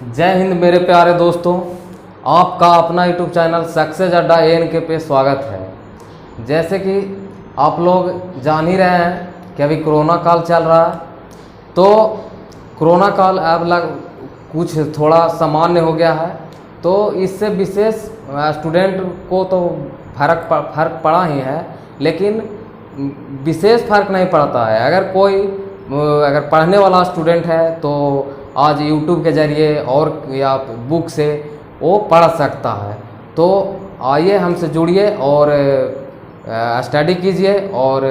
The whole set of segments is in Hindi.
जय हिंद मेरे प्यारे दोस्तों, आपका अपना यूट्यूब चैनल सक्सेस अड्डा ANK पे स्वागत है। जैसे कि आप लोग जान ही रहे हैं कि अभी कोरोना काल चल रहा है, तो कोरोना काल अब कुछ थोड़ा सामान्य हो गया है। तो इससे विशेष स्टूडेंट को तो फर्क पड़ा ही है, लेकिन विशेष फर्क नहीं पड़ता है। अगर पढ़ने वाला स्टूडेंट है तो आज यूट्यूब के ज़रिए और या बुक से वो पढ़ सकता है। तो आइए हमसे जुड़िए और स्टडी कीजिए और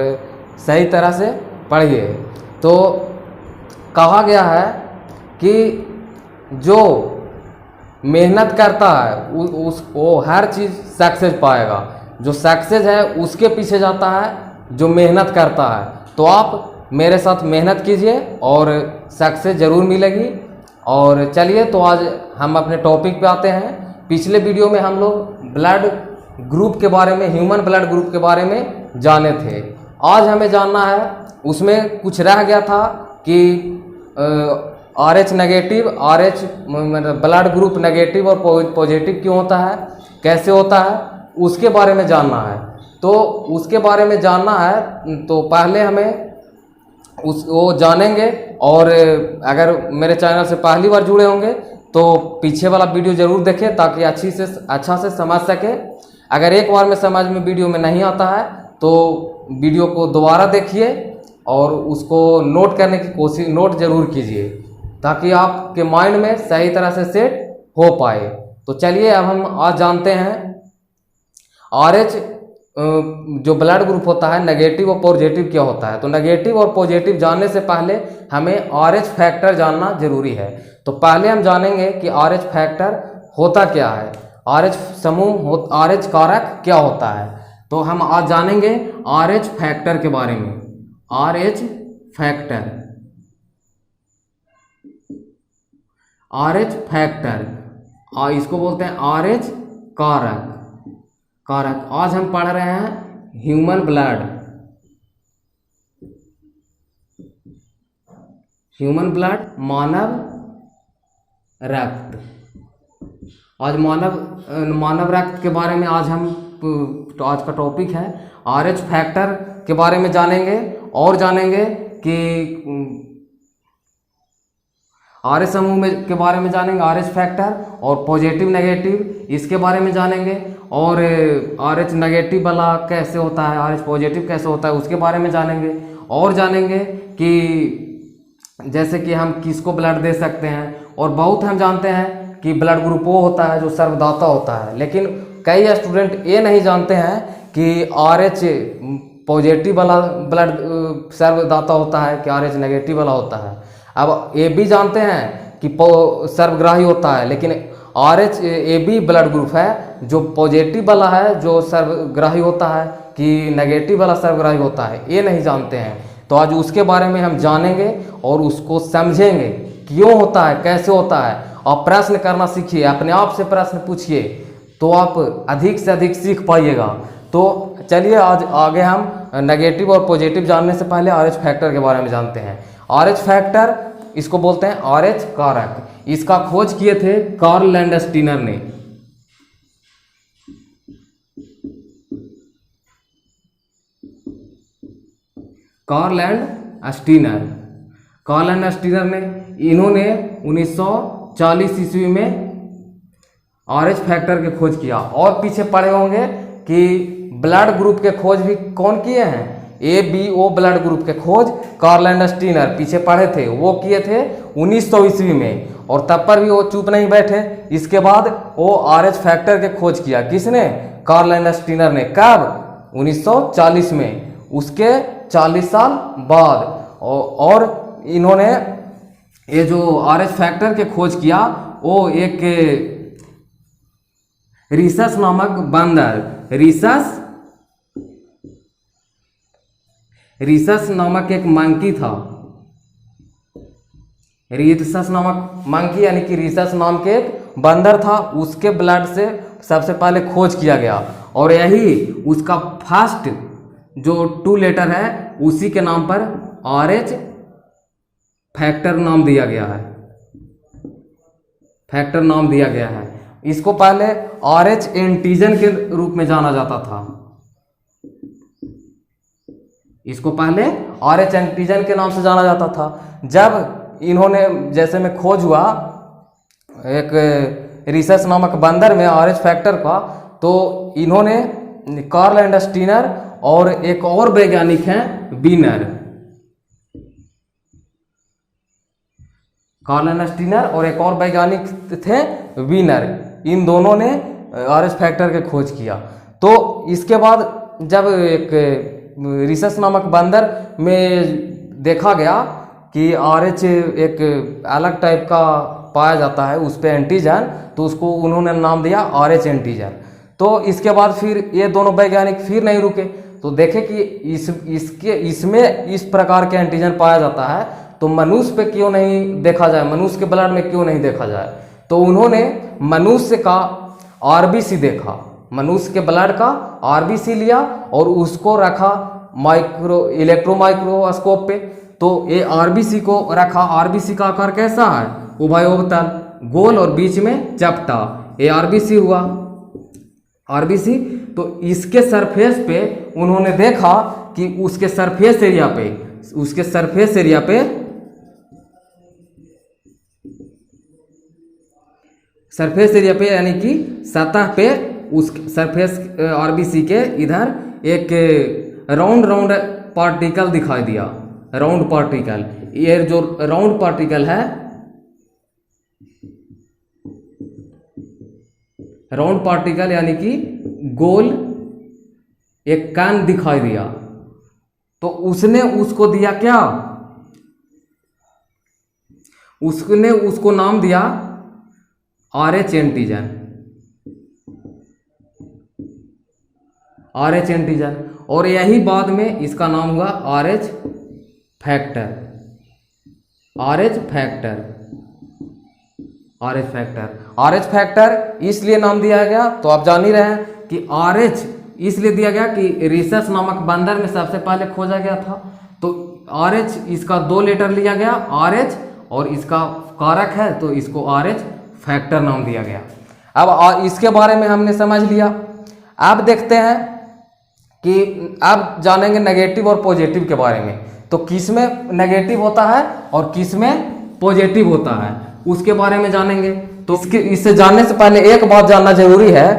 सही तरह से पढ़िए। तो कहा गया है कि जो मेहनत करता है वो हर चीज़ सक्सेस पाएगा। जो सक्सेस है उसके पीछे जाता है जो मेहनत करता है। तो आप मेरे साथ मेहनत कीजिए और सक्सेस ज़रूर मिलेगी। और चलिए, तो आज हम अपने टॉपिक पे आते हैं। पिछले वीडियो में हम लोग ब्लड ग्रुप के बारे में, ह्यूमन ब्लड ग्रुप के बारे में जाने थे। आज हमें जानना है, उसमें कुछ रह गया था कि RH नेगेटिव, RH मतलब ब्लड ग्रुप नेगेटिव और पॉजिटिव क्यों होता है, कैसे होता है, उसके बारे में जानना है। तो उसके बारे में जानना है तो पहले हमें वो जानेंगे। और अगर मेरे चैनल से पहली बार जुड़े होंगे तो पीछे वाला वीडियो ज़रूर देखें ताकि अच्छा से समझ सके। अगर एक बार में समझ में वीडियो में नहीं आता है तो वीडियो को दोबारा देखिए और उसको नोट करने की कोशिश ज़रूर कीजिए ताकि आपके माइंड में सही तरह से सेट हो पाए। तो चलिए, अब हम आज जानते हैं RH जो ब्लड ग्रुप होता है, नेगेटिव और पॉजिटिव क्या होता है। तो नेगेटिव और पॉजिटिव जानने से पहले हमें RH फैक्टर जानना जरूरी है। तो पहले हम जानेंगे कि RH फैक्टर होता क्या है, RH समूह, RH कारक क्या होता है। तो हम आज जानेंगे RH फैक्टर के बारे में। RH फैक्टर, RH फैक्टर इसको बोलते हैं RH कारक। आज हम पढ़ रहे हैं ह्यूमन ब्लड, मानव रक्त। आज मानव रक्त के बारे में आज का टॉपिक है। RH फैक्टर के बारे में जानेंगे और जानेंगे कि RH समूह के बारे में जानेंगे, RH फैक्टर, और पॉजिटिव नेगेटिव इसके बारे में जानेंगे। और RH नेगेटिव वाला कैसे होता है, RH पॉजिटिव कैसे होता है उसके बारे में जानेंगे। और जानेंगे कि जैसे कि हम किसको ब्लड दे सकते हैं। और बहुत हम जानते हैं कि ब्लड ग्रुप वो होता है जो सर्वदाता होता है, लेकिन कई स्टूडेंट ये नहीं जानते हैं कि RH पॉजिटिव वाला ब्लड सर्वदाता होता है कि RH नेगेटिव वाला होता है। अब ये भी जानते हैं कि सर्वग्राही होता है, लेकिन RH ये भी ब्लड ग्रुप है जो पॉजिटिव वाला है जो सर्वग्राही होता है कि नेगेटिव वाला सर्वग्राही होता है, ये नहीं जानते हैं। तो आज उसके बारे में हम जानेंगे और उसको समझेंगे क्यों होता है, कैसे होता है। और प्रश्न करना सीखिए, अपने आप से प्रश्न पूछिए तो आप अधिक से अधिक सीख पाइएगा। तो चलिए, आज आगे हम नेगेटिव और पॉजिटिव जानने से पहले RH फैक्टर के बारे में जानते हैं। RH फैक्टर इसको बोलते हैं RH कारक। इसका खोज किए थे कार्ल लैंडस्टीनर ने। कार्ल लैंडस्टीनर ने इन्होंने 1940 ईस्वी में RH फैक्टर की खोज किया। और पीछे पढ़े होंगे कि ब्लड ग्रुप के खोज भी कौन किए हैं, ABO ब्लड ग्रुप के खोज कार्ल लैंडस्टीनर पीछे पढ़े थे, वो किए थे 1900 ईस्वी में। और तब पर भी वो चुप नहीं बैठे। इसके बाद वो RH फैक्टर के खोज किया, किसने, कार्ल लैंडस्टीनर ने। कब, 1940 में, उसके 40 साल बाद। और इन्होंने ये जो RH फैक्टर के खोज किया वो एक रीसस नामक बंदर, रीसस नामक एक मंकी था। रीसस नामक मंकी यानी कि रीसस नाम के एक बंदर था, उसके ब्लड से सबसे पहले खोज किया गया। और यही उसका फर्स्ट जो 2 लेटर है उसी के नाम पर RH फैक्टर नाम दिया गया है। फैक्टर नाम दिया गया है। इसको पहले RH एंटीजन के रूप में जाना जाता था। इसको पहले RH एंटीजन के नाम से जाना जाता था। जब इन्होंने, जैसे में खोज हुआ एक रिसर्च नामक बंदर में RH फैक्टर का, तो इन्होंने कार्ल एंड स्टीनर और एक और वैज्ञानिक हैं वीनर, कार्ल एंड स्टीनर और एक और वैज्ञानिक थे वीनर, इन दोनों ने RH फैक्टर के खोज किया। तो इसके बाद जब एक रिसर्च नामक बंदर में देखा गया कि RH एक अलग टाइप का पाया जाता है उस पे एंटीजन, तो उसको उन्होंने नाम दिया RH एंटीजन। तो इसके बाद फिर ये दोनों वैज्ञानिक फिर नहीं रुके, तो देखे कि इसमें इस प्रकार के एंटीजन पाया जाता है, तो मनुष्य पे क्यों नहीं देखा जाए, मनुष्य के ब्लड में क्यों नहीं देखा जाए। तो उन्होंने मनुष्य का RBC देखा, मनुष्य के ब्लड का RBC लिया और उसको रखा इलेक्ट्रो माइक्रोस्कोप पे। तो ये RBC को रखा, RBC का आकार कैसा है, उभयोतल, गोल और बीच में चपटा, ये RBC हुआ RBC। तो इसके सरफेस पे उन्होंने देखा कि उसके सरफेस एरिया पे यानी कि सतह पे उस सरफेस RBC के इधर एक राउंड पार्टिकल दिखाई दिया, राउंड पार्टिकल। ये जो राउंड पार्टिकल है, राउंड पार्टिकल यानी कि गोल एक कैन दिखाई दिया। तो उसने उसको दिया क्या, उसने उसको नाम दिया RH एंटीजन, RH एंटीजन। और यही बाद में इसका नाम हुआ RH factor, RH factor, RH factor. RH factor इसलिए नाम दिया गया, तो आप जान ही रहे हैं कि RH इसलिए दिया गया कि रिसर्च नामक बंदर में सबसे पहले खोजा गया था। तो RH इसका 2 लेटर लिया गया RH, और इसका कारक है तो इसको RH फैक्टर नाम दिया गया। अब इसके बारे में हमने समझ लिया। अब देखते हैं कि अब जानेंगे नेगेटिव और पॉजिटिव के बारे में। तो किस में नेगेटिव होता है और किस में पॉजिटिव होता है, उसके बारे में जानेंगे। तो इससे जानने से पहले एक बात जानना जरूरी है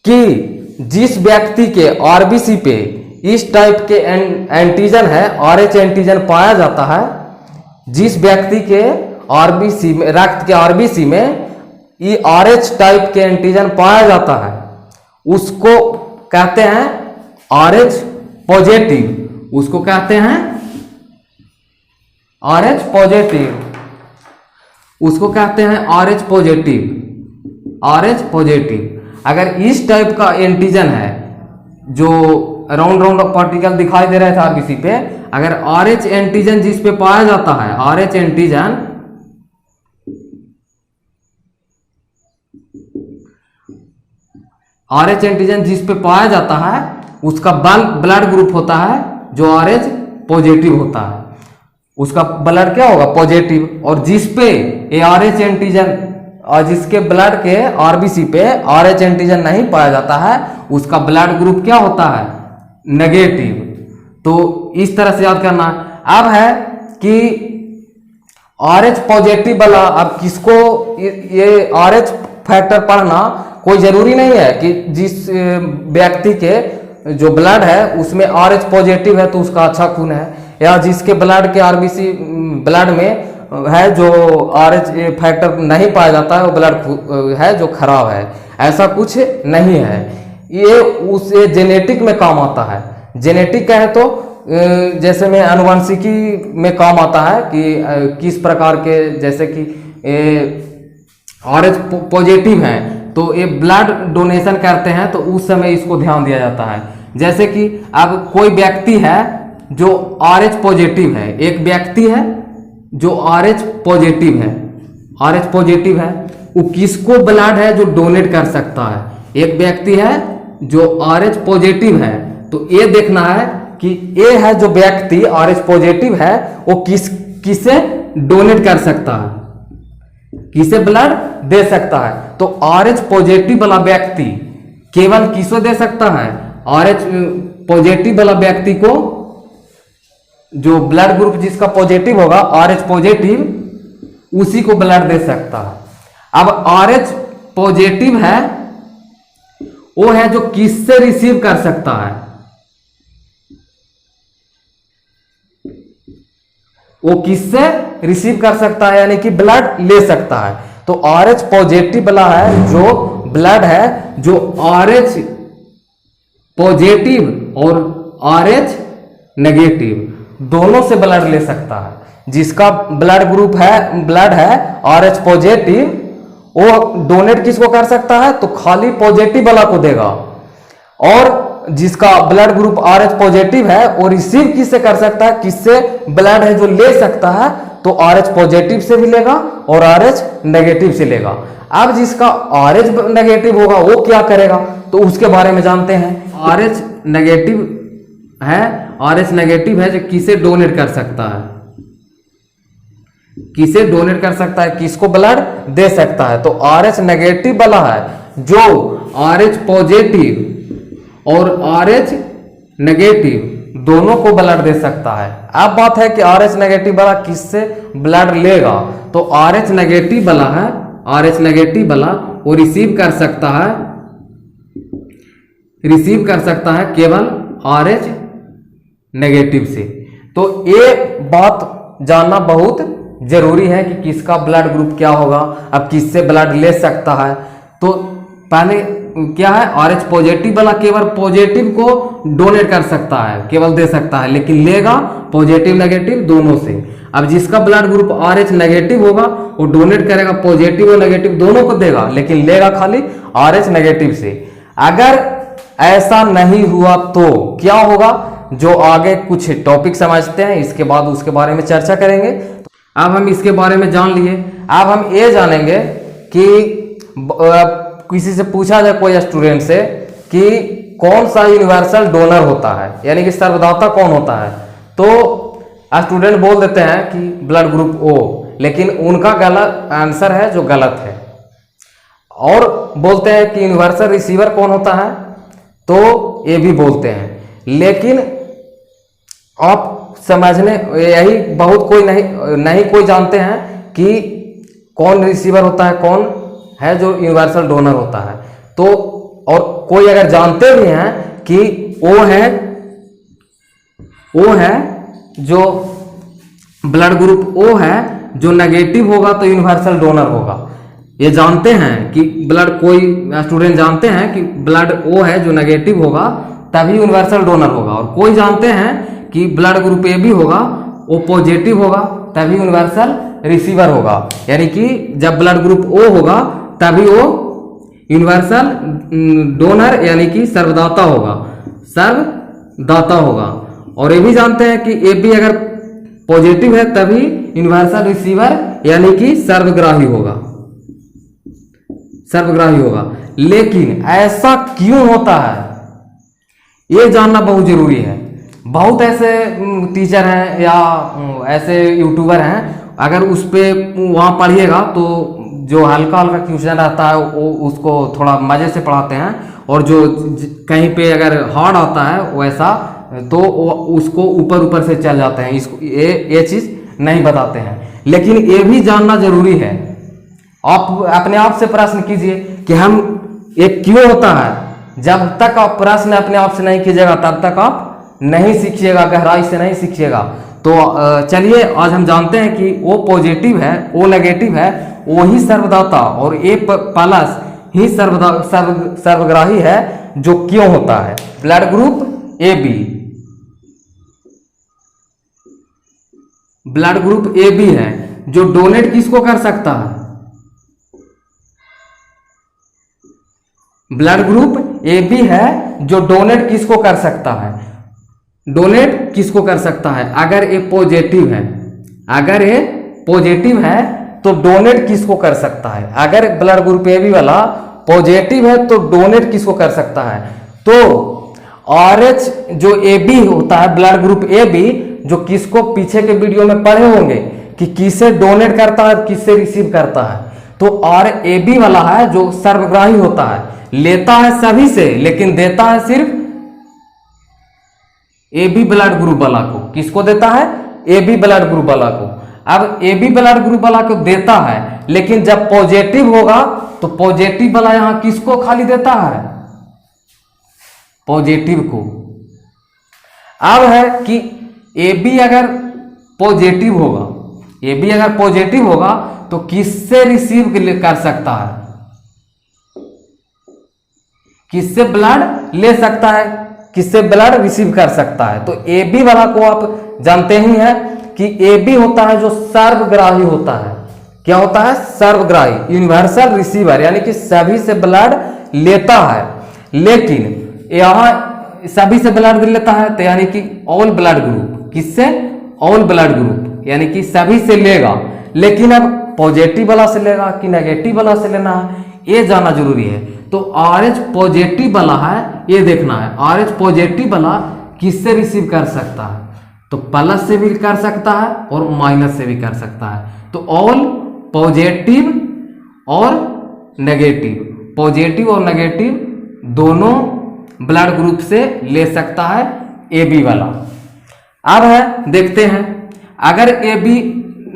कि जिस व्यक्ति के RBC पे इस टाइप के एंटीजन है, RH एंटीजन पाया जाता है, जिस व्यक्ति के RBC में, रक्त के RBC में ये RH टाइप के एंटीजन पाया जाता है, उसको कहते हैं RH पॉजिटिव, उसको कहते हैं RH पॉजिटिव, उसको कहते हैं RH पॉजिटिव, RH पॉजिटिव। अगर इस टाइप का एंटीजन है, जो राउंड पार्टिकल दिखाई दे रहा था RBC पे, अगर RH एंटीजन जिस पे पाया जाता है, RH एंटीजन जिस पे पाया जाता है, उसका ब्लड ग्रुप होता है जो RH पॉजिटिव होता है, उसका ब्लड क्या होगा, पॉजिटिव। और जिस पे ये RH एंटीजन और जिसके ब्लड के RBC पे RH एंटीजन नहीं पाया जाता है, उसका ब्लड ग्रुप क्या होता है, नेगेटिव। तो इस तरह से याद करना। अब है कि RH पॉजिटिव वाला, अब किसको ये RH फैक्टर पढ़ना कोई जरूरी नहीं है कि जिस व्यक्ति के जो ब्लड है उसमें RH पॉजिटिव है तो उसका अच्छा खून है, या जिसके ब्लड के RBC ब्लड में है जो RH फैक्टर नहीं पाया जाता है, वो ब्लड है जो खराब है, ऐसा कुछ नहीं है। ये उस जेनेटिक में काम आता है। जेनेटिक का है तो जैसे में अनुवांशिकी में काम आता है कि किस प्रकार के, जैसे कि RH पॉजिटिव हैं तो ये ब्लड डोनेशन करते हैं, तो उस समय इसको ध्यान दिया जाता है। जैसे कि अब कोई व्यक्ति है जो RH पॉजिटिव है, एक व्यक्ति है जो RH पॉजिटिव है, RH पॉजिटिव है, वो किसको ब्लड है जो डोनेट कर सकता है। एक व्यक्ति है जो RH पॉजिटिव है, तो ये देखना है कि ये है जो व्यक्ति RH पॉजिटिव है वो किसे डोनेट कर सकता है। किसे ब्लड दे सकता है? तो RH पॉजिटिव वाला व्यक्ति केवल किसको दे सकता है? RH पॉजिटिव वाला व्यक्ति को, जो ब्लड ग्रुप जिसका पॉजिटिव होगा RH पॉजिटिव, उसी को ब्लड दे सकता है। अब RH पॉजिटिव है, वो है जो किससे रिसीव कर सकता है? वो किससे रिसीव कर सकता है, यानी कि ब्लड ले सकता है। तो RH पॉजिटिव वाला है जो ब्लड है, जो RH पॉजिटिव और RH नेगेटिव दोनों से ब्लड ले सकता है। जिसका ब्लड ग्रुप है, ब्लड है RH पॉजिटिव, वो डोनेट किसको कर सकता है? तो खाली पॉजिटिव वाला को देगा। और जिसका ब्लड ग्रुप RH पॉजिटिव है वो रिसीव किससे कर सकता है? किससे ब्लड है जो ले सकता है? तो RH पॉजिटिव से भी लेगा और RH नेगेटिव से लेगा। अब जिसका RH नेगेटिव होगा वो क्या करेगा? तो उसके बारे में जानते हैं। RH नेगेटिव है, RH नेगेटिव है जो किसे डोनेट कर सकता है? किसे डोनेट कर सकता है? किसको ब्लड दे सकता है? तो RH नेगेटिव वाला है जो RH पॉजिटिव और RH नेगेटिव दोनों को ब्लड दे सकता है। अब बात है कि RH नेगेटिव वाला किससे ब्लड लेगा? तो RH नेगेटिव वाला है, RH नेगेटिव वाला वो रिसीव कर सकता है, रिसीव कर सकता है केवल RH नेगेटिव से। तो ये बात जानना बहुत जरूरी है कि किसका ब्लड ग्रुप क्या होगा, अब किससे ब्लड ले सकता है। तो पहले क्या है, RH पॉजिटिव वाला केवल पॉजिटिव को डोनेट कर सकता है, केवल दे सकता है, लेकिन लेगा पॉजिटिव नेगेटिव दोनों से। अब जिसका ब्लड ग्रुप RH नेगेटिव होगा वो डोनेट करेगा, पॉजिटिव और नेगेटिव दोनों को देगा, लेकिन लेगा खाली RH नेगेटिव से। अगर ऐसा नहीं हुआ तो क्या होगा, जो आगे कुछ टॉपिक समझते हैं, इसके बाद उसके बारे में चर्चा करेंगे। अब हम इसके बारे में जान लिए। अब हम ये जानेंगे कि किसी से पूछा जाए, कोई स्टूडेंट से, कि कौन सा यूनिवर्सल डोनर होता है, यानी कि सर्वदाता कौन होता है, तो स्टूडेंट बोल देते हैं कि ब्लड ग्रुप O, लेकिन उनका गलत आंसर है जो गलत है। और बोलते हैं कि यूनिवर्सल रिसीवर कौन होता है, तो ये भी बोलते हैं। लेकिन आप समझने यही बहुत कोई नहीं कोई जानते हैं कि कौन रिसीवर होता है, कौन है जो यूनिवर्सल डोनर होता है। तो और कोई अगर जानते भी हैं कि वो है जो ब्लड ग्रुप O है जो नेगेटिव होगा तो यूनिवर्सल डोनर होगा, ये जानते हैं कि ब्लड, कोई स्टूडेंट जानते हैं कि ब्लड O है जो नेगेटिव होगा तभी यूनिवर्सल डोनर होगा। और कोई जानते हैं कि ब्लड ग्रुप AB होगा, वो पॉजिटिव होगा तभी यूनिवर्सल रिसीवर होगा, यानी कि जब ब्लड ग्रुप O होगा तभी वो यूनिवर्सल डोनर यानी कि सर्वदाता होगा, सर्वदाता होगा। और ये भी जानते हैं कि AB अगर पॉजिटिव है तभी यूनिवर्सल रिसीवर यानी कि सर्वग्राही होगा, सर्वग्राही होगा। लेकिन ऐसा क्यों होता है ये जानना बहुत जरूरी है। बहुत ऐसे टीचर हैं या ऐसे यूट्यूबर हैं, अगर उस पर वहाँ पढ़िएगा तो जो हल्का हल्का क्वेश्चन रहता है वो उसको थोड़ा मज़े से पढ़ाते हैं, और जो कहीं पे अगर हार्ड आता है वैसा तो उसको ऊपर ऊपर से चल जाते हैं, इसको ये चीज़ नहीं बताते हैं। लेकिन ये भी जानना जरूरी है। आप अपने आप से प्रश्न कीजिए कि हम ये क्यों होता है। जब तक आप प्रश्न अपने आप से नहीं कीजिएगा तब तक आप नहीं सीखिएगा, गहराई से नहीं सीखिएगा। तो चलिए आज हम जानते हैं कि O पॉजिटिव है, O नेगेटिव है, वो ही सर्वदाता और A प्लस ही सर्वग्राही है, जो क्यों होता है। Blood group AB, blood group AB है जो डोनेट किसको कर सकता है? ब्लड ग्रुप AB है जो डोनेट किसको कर सकता है? डोनेट किसको कर सकता है? अगर ये पॉजिटिव है, अगर ये पॉजिटिव है तो डोनेट किसको कर सकता है? अगर ब्लड ग्रुप AB वाला पॉजिटिव है तो डोनेट किसको कर सकता है? तो RH जो AB होता है, ब्लड ग्रुप AB, जो किसको पीछे के वीडियो में पढ़े होंगे कि किसे डोनेट करता है, किससे रिसीव करता है। तो आर ए बी वाला है जो सर्वग्राही होता है, लेता है सभी से लेकिन देता है सिर्फ ए बी ब्लड ग्रुप वाला को। किसको देता है? ए बी ब्लड ग्रुप वाला को। अब ए बी ब्लड ग्रुप वाला को देता है, लेकिन जब पॉजिटिव होगा तो पॉजिटिव वाला यहां किसको खाली देता है? पॉजिटिव को। अब है कि ए बी अगर पॉजिटिव होगा, ए बी अगर पॉजिटिव होगा तो किससे रिसीव कर सकता है? किससे ब्लड ले सकता है? किससे ब्लड रिसीव कर सकता है? तो ए बी वाला को आप जानते ही हैं कि ए बी होता है जो सर्वग्राही होता है। क्या होता है? सर्वग्राही, यूनिवर्सल रिसीवर, यानी कि सभी से ब्लड लेता है। लेकिन यहां सभी से ब्लड लेता है तो यानी कि ऑल ब्लड ग्रुप। किससे? ऑल ब्लड ग्रुप, यानी कि सभी से लेगा। लेकिन अब पॉजिटिव वाला से लेगा कि नेगेटिव वाला से लेना है, ये जानना जरूरी है। तो आर एच पॉजिटिव वाला है, ये देखना है आर एच पॉजिटिव वाला किससे रिसीव कर सकता है? तो प्लस से भी कर सकता है और माइनस से भी कर सकता है। तो ऑल पॉजिटिव और नेगेटिव, पॉजिटिव और नेगेटिव दोनों ब्लड ग्रुप से ले सकता है ए बी वाला। अब है देखते हैं, अगर ए बी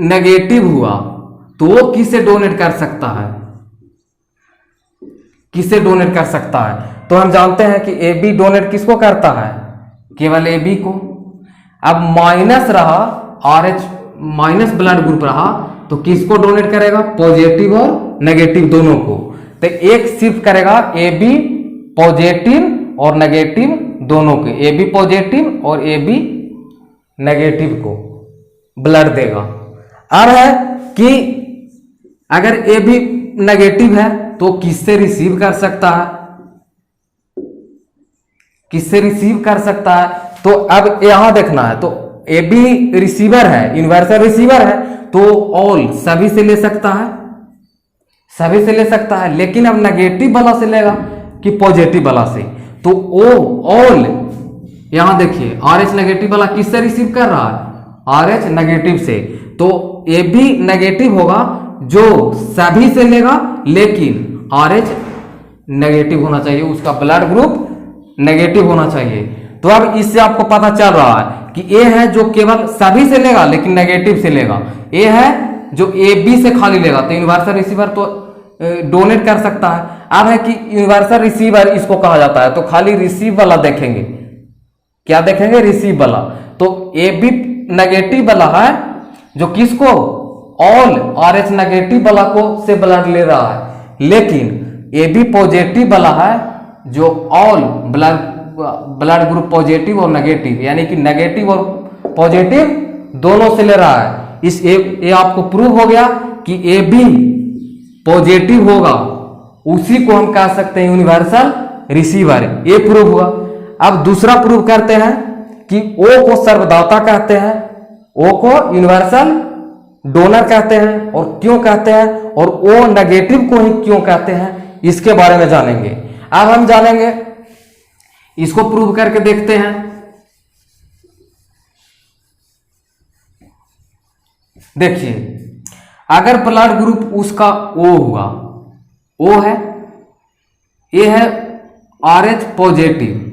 नेगेटिव हुआ तो वो किसे डोनेट कर सकता है? किसे डोनेट कर सकता है? तो हम जानते हैं कि ए बी डोनेट किसको करता है? केवल ए बी को। अब माइनस रहा, R H minus blood group रहा तो किसको डोनेट करेगा? पॉजिटिव और नेगेटिव दोनों को। तो एक सिर्फ करेगा ए बी पॉजिटिव और नेगेटिव दोनों के, ए बी पॉजिटिव और ए बी नेगेटिव को ब्लड देगा। अब है कि अगर ए बी नेगेटिव है तो किससे रिसीव कर सकता है? किससे रिसीव कर सकता है? तो अब यहां देखना है, तो ए बी रिसीवर है, यूनिवर्सल रिसीवर है, तो ऑल सभी से ले सकता है, सभी से ले सकता है। लेकिन अब नेगेटिव वाला से लेगा कि पॉजिटिव वाला से? तो ओ ऑल, यहां देखिए आर एच नेगेटिव वाला किससे रिसीव कर रहा है? आर एच नेगेटिव से। तो ए बी नेगेटिव होगा जो सभी से लेगा, लेकिन आर एच नेगेटिव होना चाहिए, उसका ब्लड ग्रुप नेगेटिव होना चाहिए। तो अब इससे आपको पता चल रहा है कि ए है जो केवल सभी से लेगा लेकिन नेगेटिव से लेगा, ए है जो ए बी से खाली लेगा। तो यूनिवर्सल रिसीवर तो डोनेट कर सकता है। अब है कि यूनिवर्सल रिसीवर इसको कहा जाता है, तो खाली रिसीव वाला देखेंगे। क्या देखेंगे? रिसीव वाला। तो ए बी नेगेटिव वाला है जो किसको? ऑल आर एच नेगेटिव वाला को से ब्लड ले रहा है, लेकिन ए बी पॉजिटिव वाला है जो ऑल ब्लड ग्रुप पॉजिटिव और नेगेटिव, यानी कि नेगेटिव और पॉजिटिव दोनों से ले रहा है। इस ये आपको प्रूव हो गया कि ए बी पॉजिटिव होगा, उसी को हम कह सकते हैं यूनिवर्सल रिसीवर। ये प्रूव हुआ। अब दूसरा प्रूव करते हैं कि ओ को सर्वदाता कहते हैं, ओ को यूनिवर्सल डोनर कहते हैं, और क्यों कहते हैं, और ओ नेगेटिव को ही क्यों कहते हैं, इसके बारे में जानेंगे। अब हम जानेंगे, इसको प्रूव करके देखते हैं। देखिए, अगर ब्लड ग्रुप उसका ओ हुआ, ओ है, ए है आर एच पॉजिटिव,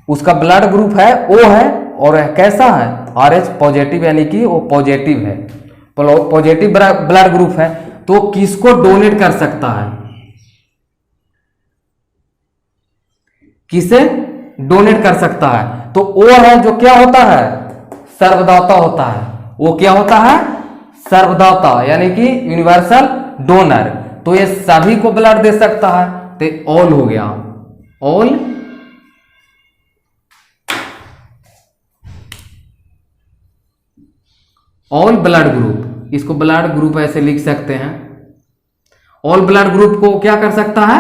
उसका ब्लड ग्रुप है ओ है, और कैसा है? आर एच पॉजिटिव, यानी कि वो पॉजिटिव है, पॉजिटिव ब्लड ग्रुप है। तो किसको डोनेट कर सकता है? किसे डोनेट कर सकता है? तो ओ है जो क्या होता है? सर्वदाता होता है। वो क्या होता है? सर्वदाता, यानी कि यूनिवर्सल डोनर। तो ये सभी को ब्लड दे सकता है, तो ऑल हो गया, ऑल ऑल ब्लड ग्रुप। इसको ब्लड ग्रुप ऐसे लिख सकते हैं। ऑल ब्लड ग्रुप को क्या कर सकता है?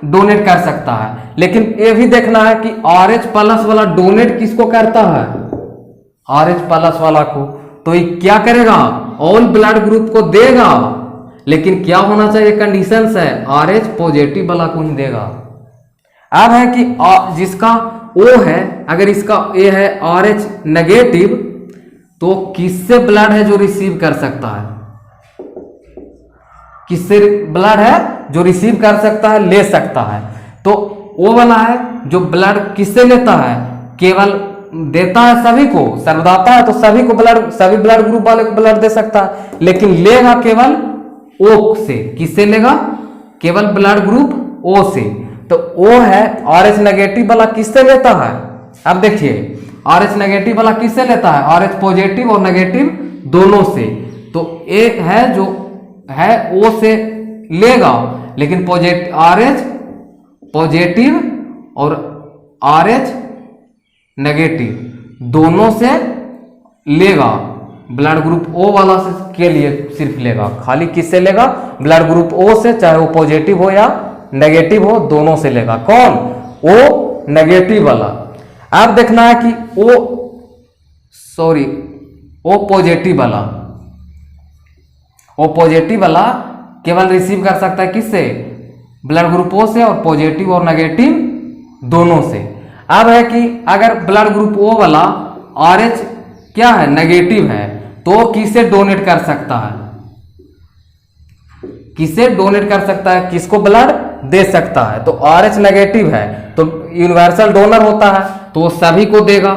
डोनेट कर सकता है। लेकिन ये भी देखना है कि आर एच प्लस वाला डोनेट किसको करता है? आर एच प्लस वाला को। तो ये क्या करेगा? ऑल ब्लड ग्रुप को देगा, लेकिन क्या होना चाहिए? कंडीशंस है, आर एच पॉजिटिव वाला को ही देगा। अब है कि जिसका ओ है, अगर इसका ए है आर एच नेगेटिव, तो किससे ब्लड है जो रिसीव कर सकता है? किससे ब्लड है जो रिसीव कर सकता है, ले सकता है। तो वो वाला है जो ब्लड किससे लेता है, केवल देता है सभी को, सर्वदाता है तो सभी को ब्लड, सभी ब्लड ग्रुप वाले को ब्लड दे सकता है, लेकिन लेगा केवल ओ से। किससे लेगा, केवल ब्लड ग्रुप ओ से। तो ओ है RH नेगेटिव वाला किससे लेता है, अब देखिए RH नेगेटिव वाला किससे लेता है, RH पॉजिटिव और नेगेटिव दोनों से। तो एक है जो है ओ से लेगा, लेकिन RH पॉजिटिव और RH नेगेटिव दोनों से लेगा, ब्लड ग्रुप ओ वाला से के लिए सिर्फ लेगा। खाली किससे लेगा, ब्लड ग्रुप ओ से, चाहे वो पॉजिटिव हो या नेगेटिव हो, दोनों से लेगा। कौन, ओ नेगेटिव वाला। अब देखना है कि ओ पॉजिटिव वाला, ओ पॉजिटिव वाला केवल रिसीव कर सकता है किससे, ब्लड ग्रुप ओ से, और पॉजिटिव और नेगेटिव दोनों से। अब है कि अगर ब्लड ग्रुप ओ वाला RH क्या है, नेगेटिव है, तो किसे डोनेट कर सकता है, किसे डोनेट कर सकता है, किसको ब्लड दे सकता है। तो RH नेगेटिव है तो यूनिवर्सल डोनर होता है, तो वो सभी को देगा,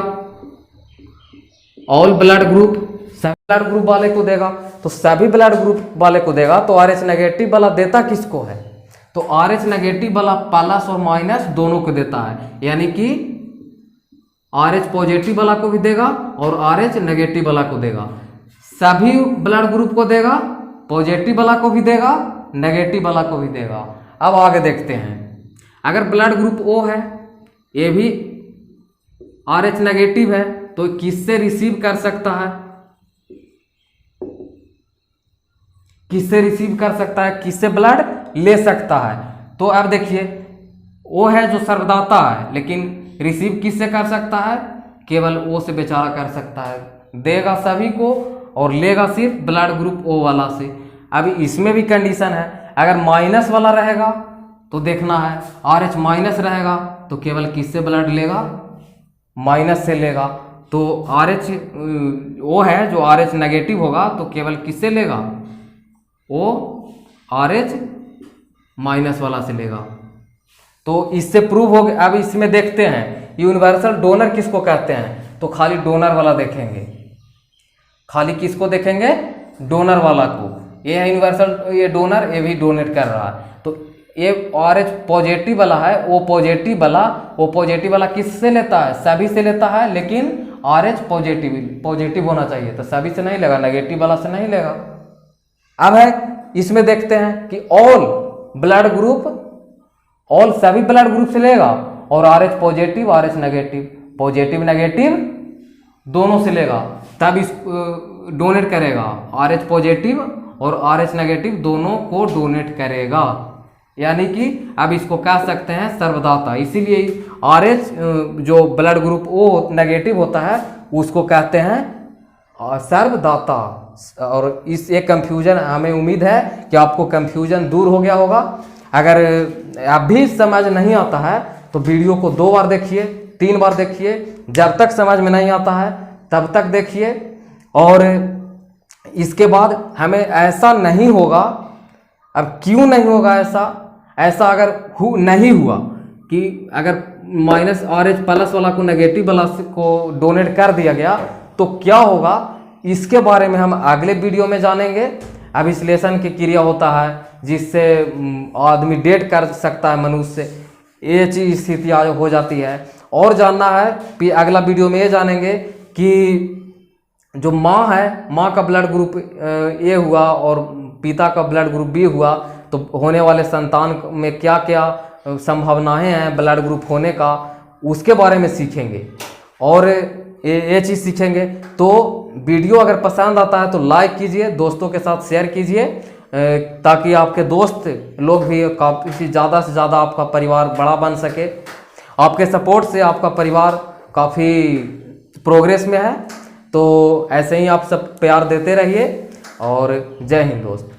ऑल ब्लड ग्रुप, सभी ब्लड ग्रुप वाले को देगा। तो सभी ब्लड ग्रुप वाले को देगा, तो RH नेगेटिव वाला देता किसको है, तो RH नेगेटिव वाला प्लस और माइनस दोनों को देता है, यानी कि RH पॉजिटिव वाला को भी देगा और RH नेगेटिव वाला को देगा, सभी ब्लड ग्रुप को देगा, पॉजिटिव वाला को भी देगा, नेगेटिव वाला को भी देगा। अब आगे देखते हैं, अगर ब्लड ग्रुप O है, ये भी RH नेगेटिव है, तो किससे रिसीव कर सकता है, किससे रिसीव कर सकता है, किससे ब्लड ले सकता है। तो अब देखिए वो है जो सर्वदाता है, लेकिन रिसीव किससे कर सकता है, केवल ओ से बेचारा कर सकता है, देगा सभी को और लेगा सिर्फ ब्लड ग्रुप ओ वाला से। अभी इसमें भी कंडीशन है, अगर माइनस वाला रहेगा तो देखना है, RH माइनस रहेगा तो केवल किससे ब्लड लेगा, माइनस से लेगा। तो RH वो है जो RH नेगेटिव होगा तो केवल किससे लेगा, वो RH माइनस वाला से लेगा। तो इससे प्रूव हो गया। अब इसमें देखते हैं यूनिवर्सल डोनर किसको कहते हैं, तो खाली डोनर वाला देखेंगे, खाली किसको देखेंगे, डोनर वाला को। ये है यूनिवर्सल, ये डोनर, ये भी डोनेट कर रहा है। तो ये RH पॉजिटिव वाला है, वो पॉजिटिव वाला किससे लेता है, सभी से लेता है, लेकिन RH पॉजिटिव होना चाहिए, तो सभी से नहीं लेगा, नेगेटिव वाला से नहीं लेगा। अब है इसमें देखते हैं कि ऑल ब्लड ग्रुप, ऑल सभी ब्लड ग्रुप से लेगा, और RH positive RH negative, positive negative दोनों से लेगा, तब इस डोनेट करेगा। RH पॉजिटिव और RH नेगेटिव दोनों को डोनेट करेगा, यानी कि अब इसको कह सकते हैं सर्वदाता। इसीलिए RH जो ब्लड ग्रुप O नेगेटिव होता है उसको कहते हैं सर्वदाता। और इस एक कंफ्यूजन, हमें उम्मीद है कि आपको कंफ्यूजन दूर हो गया होगा। अगर अभी समझ नहीं आता है तो वीडियो को 2 बार देखिए, 3 बार देखिए, जब तक समझ में नहीं आता है तब तक देखिए। और इसके बाद हमें ऐसा नहीं होगा, अब क्यों नहीं होगा ऐसा अगर नहीं हुआ कि अगर माइनस RH प्लस वाला को नेगेटिव वाला को डोनेट कर दिया गया तो क्या होगा, इसके बारे में हम अगले वीडियो में जानेंगे। अब विश्लेषण की क्रिया होता है जिससे आदमी डेट कर सकता है मनुष्य, ये चीज स्थिति हो जाती है। और जानना है अगला वीडियो में ये जानेंगे कि जो माँ है, माँ का ब्लड ग्रुप ए हुआ और पिता का ब्लड ग्रुप बी हुआ, तो होने वाले संतान में क्या क्या संभावनाएं हैं ब्लड ग्रुप होने का, उसके बारे में सीखेंगे और ये चीज़ सीखेंगे। तो वीडियो अगर पसंद आता है तो लाइक कीजिए, दोस्तों के साथ शेयर कीजिए, ताकि आपके दोस्त लोग भी काफ़ी ज़्यादा से ज़्यादा आपका परिवार बड़ा बन सके। आपके सपोर्ट से आपका परिवार काफ़ी प्रोग्रेस में है। तो ऐसे ही आप सब प्यार देते रहिए और जय हिंद दोस्त।